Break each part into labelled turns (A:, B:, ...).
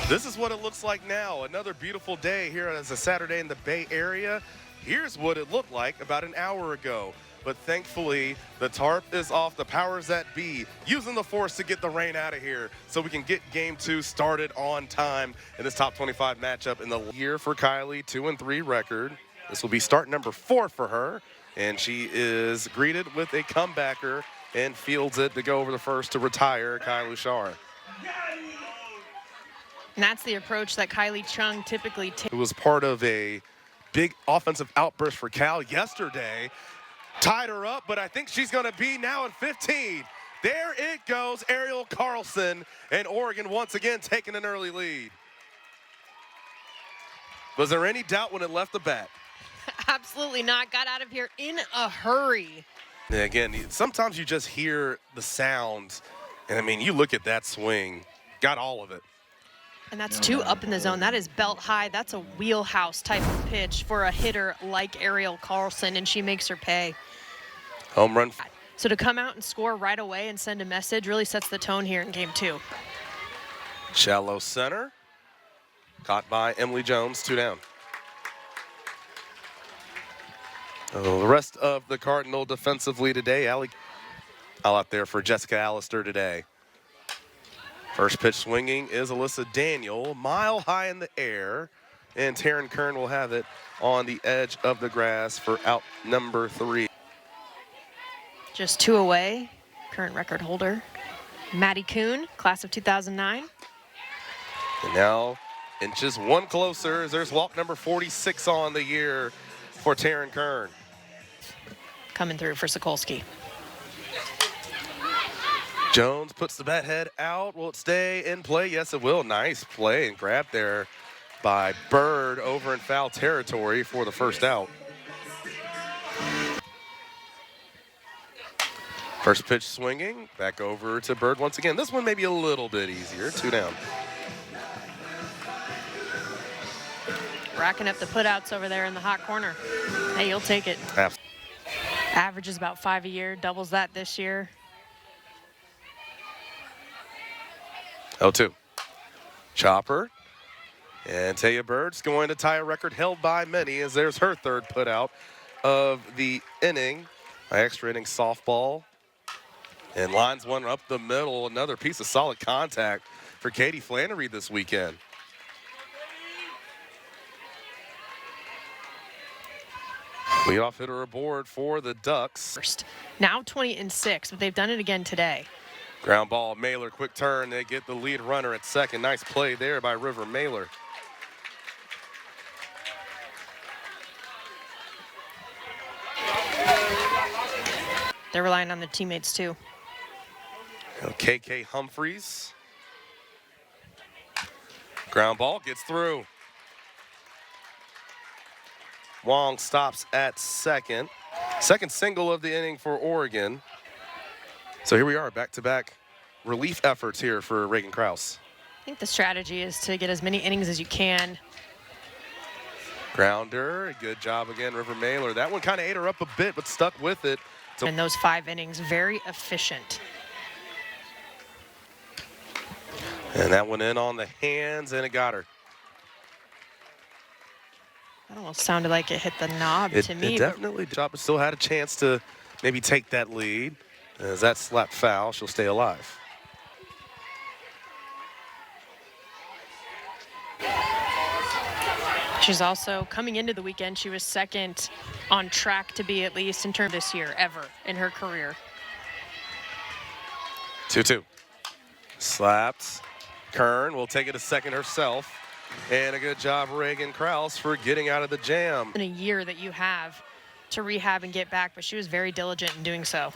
A: This is what it looks like now. Another beautiful day here as a Saturday in the Bay Area. Here's what it looked like about an hour ago. But thankfully, the tarp is off. The powers that be using the force to get the rain out of here so we can get game 2 started on time in this top 25 matchup in the year for Kylie, 2-3 record. This will be start number 4 for her, and she is greeted with a comebacker and fields it to go over the first to retire Kylie Lushar.
B: And that's the approach that Kylie Chung typically takes.
A: It was part of a big offensive outburst for Cal yesterday. Tied her up, but I think she's going to be now at 15. There it goes, Ariel Carlson, and Oregon once again taking an early lead. Was there any doubt when it left the bat?
B: Absolutely not. Got out of here in a hurry.
A: And again, sometimes you just hear the sound, and I mean, you look at that swing, got all of it.
B: And that's 2 up in the zone. That is belt high. That's a wheelhouse type of pitch for a hitter like Ariel Carlson, and she makes her pay.
A: Home run.
B: So to come out and score right away and send a message really sets the tone here in game 2.
A: Shallow center. Caught by Emily Jones, 2 down. The rest of the Cardinal defensively today, Allie all out there for Jessica Allister today. First pitch swinging is Alyssa Daniel, mile high in the air, and Taryn Kern will have it on the edge of the grass for out number 3.
B: Just 2 away, current record holder, Maddie Kuhn, class of 2009.
A: And now inches 1 closer as there's walk number 46 on the year for Taryn Kern.
B: Coming through for Sokolsky.
A: Jones puts the bat head out. Will it stay in play? Yes, it will. Nice play and grab there by Bird over in foul territory for the first out. First pitch swinging, back over to Bird once again. This one may be a little bit easier, 2 down.
B: Racking up the putouts over there in the hot corner. Hey, you'll take it.
A: Absolutely.
B: Averages about 5 a year, doubles that this year.
A: 0-2. Chopper. And Taya Bird's going to tie a record held by many as there's her 3rd putout of the inning. By extra inning softball. And lines one up the middle. Another piece of solid contact for Katie Flannery this weekend. Leadoff hitter aboard for the Ducks.
B: First. Now 20-6, but they've done it again today.
A: Ground ball, Mailer, quick turn. They get the lead runner at second. Nice play there by River Mailer.
B: They're relying on their teammates too.
A: KK Humphreys. Ground ball gets through. Wong stops at second. Second single of the inning for Oregon. So here we are, back-to-back relief efforts here for Reagan Krause.
B: I think the strategy is to get as many innings as you can.
A: Grounder, good job again, River Mailer. That one kind of ate her up a bit, but stuck with it. So
B: in those 5 innings, very efficient.
A: And that one in on the hands, and it got her.
B: That almost sounded like it hit the knob to me.
A: It definitely, Chopper still had a chance to maybe take that lead. As that slap foul, she'll stay alive.
B: She's also, coming into the weekend, she was 2nd on track to be, at least in terms this year, ever in her career.
A: 2-2. Slapped. Kern will take it a second herself. And a good job, Reagan Krause, for getting out of the jam.
B: In a year that you have to rehab and get back, but she was very diligent in doing so.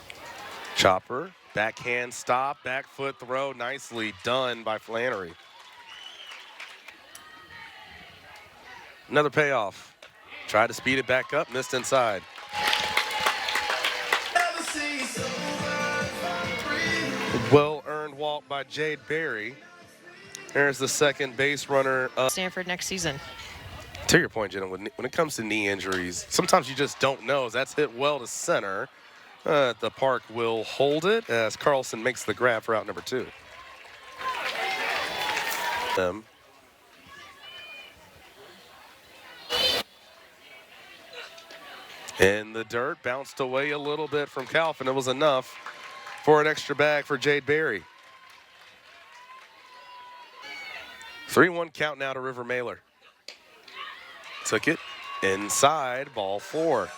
A: Chopper, backhand stop, back foot throw, nicely done by Flannery. Another payoff. Tried to speed it back up, missed inside. Well-earned walk by Jade Berry. There's the second base runner.
B: Stanford next season.
A: To your point, Jenna, when it comes to knee injuries, sometimes you just don't know. As that's hit well to center. The park will hold it as Carlson makes the grab for out number 2. In the dirt, bounced away a little bit from Kalf, and it was enough for an extra bag for Jade Berry. 3-1 count now to River Mailer. Took it inside, ball 4.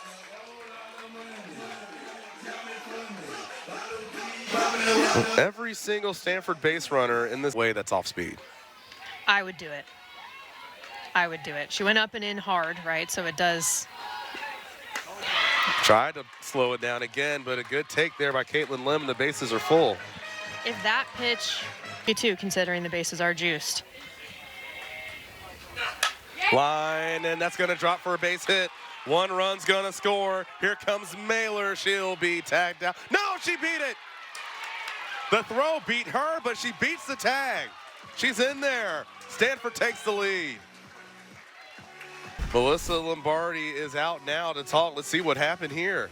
A: Every single Stanford base runner in this way that's off speed.
B: I would do it. I would do it. She went up and in hard, right? So it does.
A: Tried to slow it down again, but a good take there by Caitlin Lim. The bases are full.
B: If that pitch, you too, considering the bases are juiced.
A: Line, and that's going to drop for a base hit. 1 run's going to score. Here comes Mailer. She'll be tagged out. No, she beat it. The throw beat her, but she beats the tag. She's in there. Stanford takes the lead. Melissa Lombardi is out now to talk. Let's see what happened here.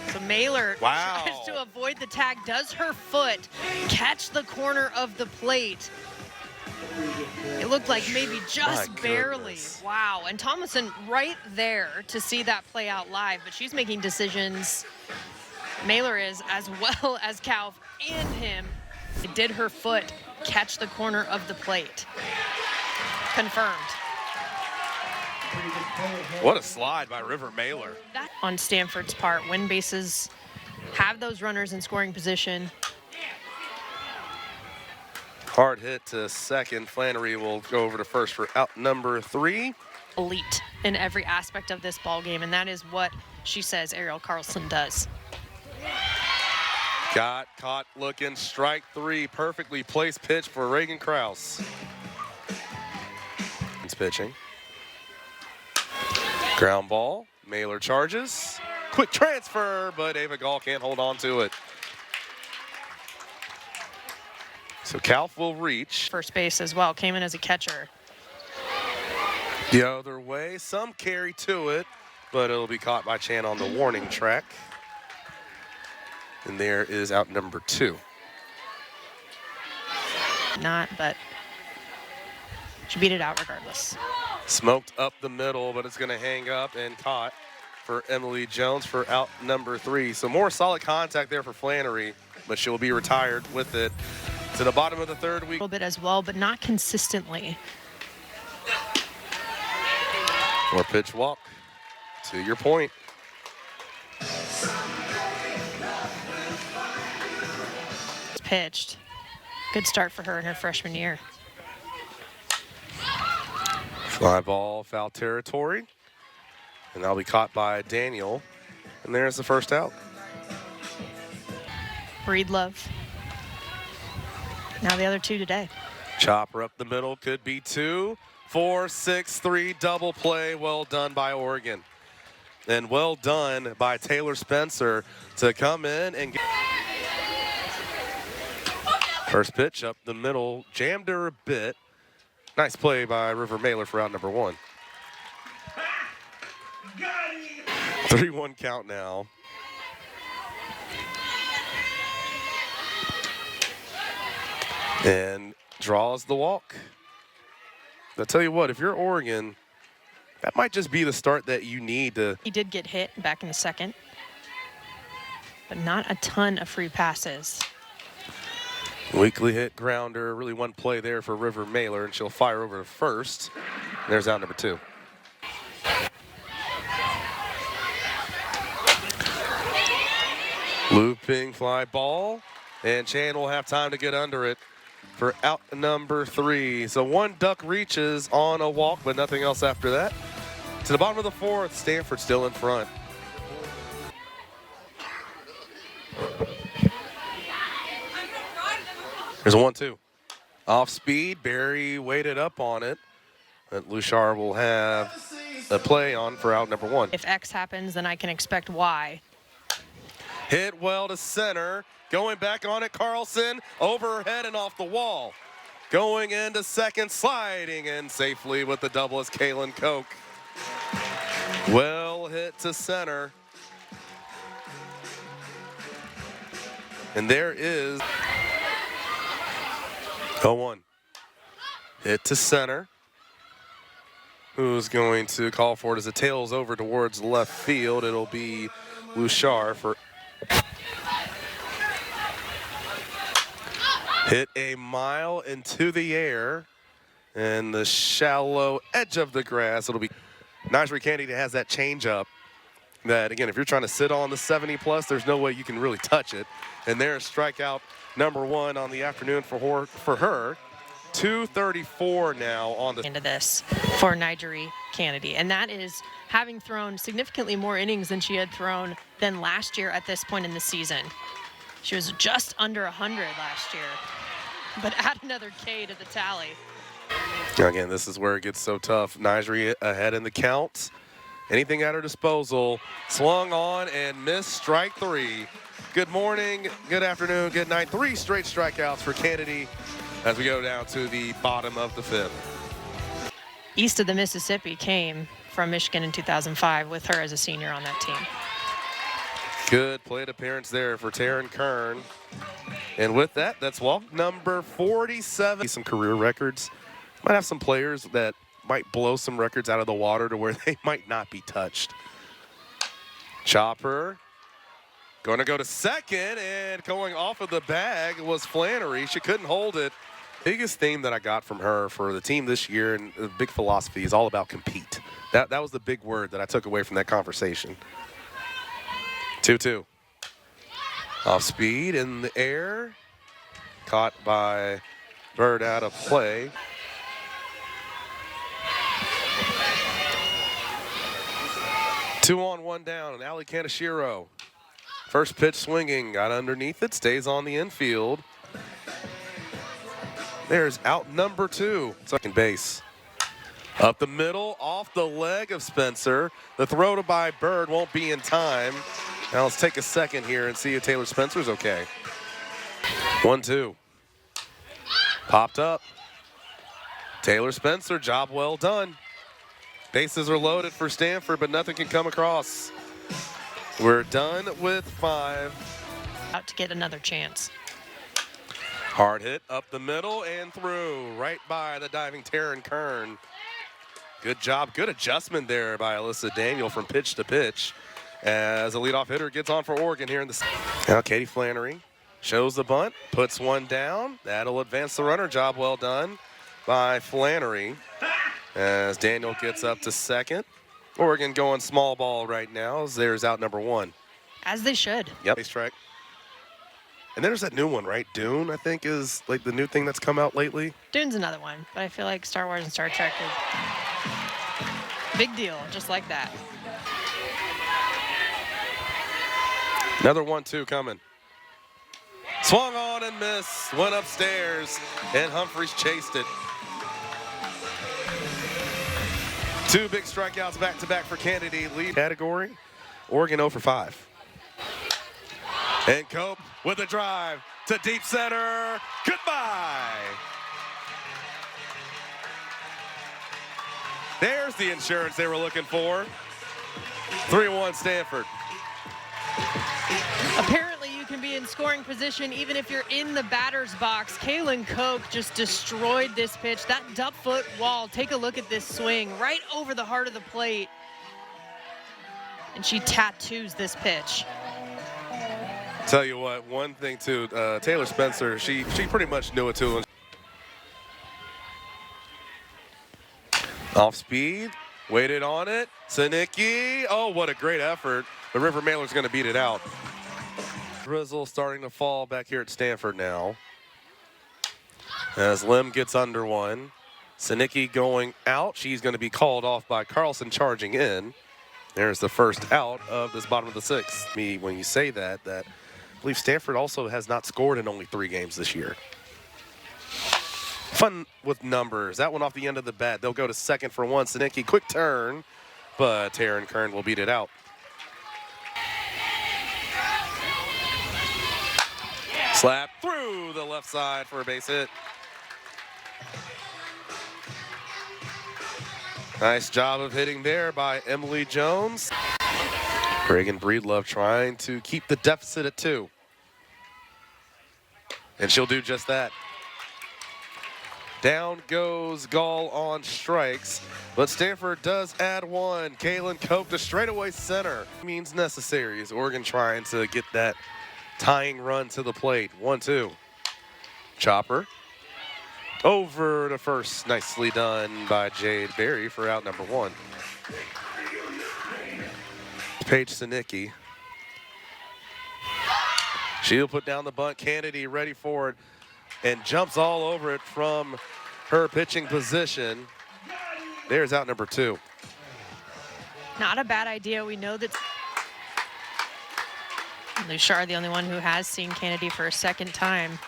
B: So Mailer
A: Wow.
B: tries to avoid the tag. Does her foot catch the corner of the plate? It looked like maybe just
A: My
B: barely.
A: goodness.
B: Wow. And Thomason right there to see that play out live, but she's making decisions. Mailer is, as well as Calv and him. Did her foot catch the corner of the plate? Confirmed.
A: What a slide by River Mailer.
B: That on Stanford's part, when bases have those runners in scoring position.
A: Hard hit to second. Flannery will go over to first for out number 3.
B: Elite in every aspect of this ball game, and that is what she says Ariel Carlson does.
A: Got caught looking, strike 3, perfectly placed pitch for Reagan Krause. He's pitching. Ground ball, Mailer charges. Quick transfer, but Ava Gall can't hold on to it. So Kalf will reach.
B: First base as well, came in as a catcher.
A: The other way, some carry to it, but it'll be caught by Chan on the warning track. And there is out number 2.
B: Not, but she beat it out regardless.
A: Smoked up the middle, but it's going to hang up and caught for Emily Jones for out number 3. So more solid contact there for Flannery, but she'll be retired with it. To the bottom of the 3rd
B: A
A: week.
B: little bit as well, but not consistently.
A: Or pitch walk, to your point.
B: It's pitched. Good start for her in her freshman year.
A: Fly ball, foul territory. And that'll be caught by Daniel. And there's the first out.
B: Breedlove. Now the other 2 today.
A: Chopper up the middle, could be 2. 4, 6, 3, double play. Well done by Oregon. And well done by Taylor Spencer to come in and get. First pitch up the middle, jammed her a bit. Nice play by River Mailer for out number 1. 3-1 count now. And draws the walk. I'll tell you what, if you're Oregon, that might just be the start that you need to.
B: He did get hit back in the 2nd, but not a ton of free passes.
A: Weakly hit grounder, really one play there for River Mailer, and she'll fire over to first. There's out number 2. Looping fly ball, and Chan will have time to get under it for out number 3. So 1 duck reaches on a walk, but nothing else after that. To the bottom of the 4th, Stanford still in front. There's a 1-2. Off speed, Barry waited up on it. But Lushar will have a play on for out number 1.
B: If X happens, then I can expect Y.
A: Hit well to center. Going back on it, Carlson over her head and off the wall. Going into second, sliding in safely with the double is Kaylin Koch. Well hit to center. And there is 0-1. Hit to center. who's going to call for it as it tails over towards left field. It'll be Luchar for hit a mile into the air and the shallow edge of the grass. It'll be Najee Kennedy has that changeup that, again, if you're trying to sit on the 70 plus, there's no way you can really touch it. And there's strikeout number 1 on the afternoon for her. 234 now on the
B: into this for Najee Kennedy, and that is having thrown significantly more innings than she had thrown than last year at this point in the season. She was just under 100 last year, but add another K to the tally.
A: Again, this is where it gets so tough. Najee ahead in the count. Anything at her disposal. Swung on and missed, strike 3. Good morning, good afternoon, good night. 3 straight strikeouts for Kennedy as we go down to the bottom of the 5th.
B: East of the Mississippi came from Michigan in 2005 with her as a senior on that team.
A: Good plate appearance there for Taryn Kern. And with that, that's walk number 47. Some career records. Might have some players that might blow some records out of the water to where they might not be touched. Chopper going to go to second, and going off of the bag was Flannery. She couldn't hold it. Biggest theme that I got from her for the team this year, and the big philosophy, is all about compete. That was the big word that I took away from that conversation. 2-2. Off speed in the air. Caught by Bird out of play. Two on, one down, and Ali Kaneshiro. First pitch swinging, got underneath it, stays on the infield. There's out number 2, second base. Up the middle, off the leg of Spencer. The throw to by Bird won't be in time. Now let's take a second here and see if Taylor Spencer's okay. 1-2. Popped up. Taylor Spencer, job well done. Bases are loaded for Stanford, but nothing can come across. We're done with 5.
B: Out to get another chance.
A: Hard hit up the middle and through, right by the diving Taryn Kern. Good job, good adjustment there by Alyssa Daniel from pitch to pitch as a leadoff hitter gets on for Oregon here in the. Now Katie Flannery shows the bunt, puts one down. That'll advance the runner. Job well done by Flannery as Daniel gets up to second. Oregon going small ball right now as there's out number 1.
B: As they should.
A: Yep. Strike. And there's that new one, right? Dune, I think, is like the new thing that's come out lately.
B: Dune's another one, but I feel like Star Wars and Star Trek is big deal, just like that.
A: Another 1-2 coming. Swung on and missed, went upstairs, and Humphreys chased it. 2 big strikeouts back-to-back for Kennedy. Lead category, Oregon 0 for 5. And Cope with a drive to deep center. Goodbye. There's the insurance they were looking for. 3-1 Stanford.
B: Apparently you can be in scoring position even if you're in the batter's box. Kaylin Koch just destroyed this pitch. That duck foot wall, take a look at this swing right over the heart of the plate. And she tattoos this pitch.
A: Tell you what, one thing too, Taylor Spencer, she pretty much knew it too. Off speed, waited on it. Sinicki, oh, what a great effort. The River Mailer's going to beat it out. Drizzle starting to fall back here at Stanford now. As Lim gets under one. Sinicki going out. She's going to be called off by Carlson charging in. There's the first out of this bottom of the 6th. When you say that, I believe Stanford also has not scored in only 3 games this year. Fun with numbers. That one off the end of the bat. They'll go to second for 1. Sinicki, quick turn, but Taryn Kern will beat it out. Slap through the left side for a base hit. Nice job of hitting there by Emily Jones. Reagan Breedlove trying to keep the deficit at 2. And she'll do just that. Down goes Gall on strikes, but Stanford does add one. Kaylin Cope to straightaway center. Means necessary as Oregon trying to get that tying run to the plate. 1-2. Chopper over to first. Nicely done by Jade Berry for out number one. Paige Sinicki. She'll put down the bunt. Kennedy ready for it and jumps all over it from her pitching position. There's out number two.
B: Not a bad idea. We know that Luchard, the only one who has seen Kennedy for a second time.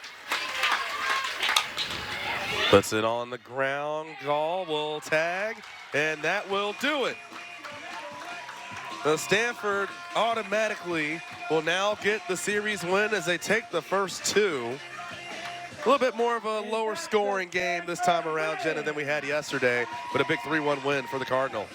A: Puts it on the ground. Gall will tag, and that will do it. The Stanford automatically will now get the series win as they take the first two. A little bit more of a lower scoring game this time around, Jenna, than we had yesterday, but a big 3-1 win for the Cardinal.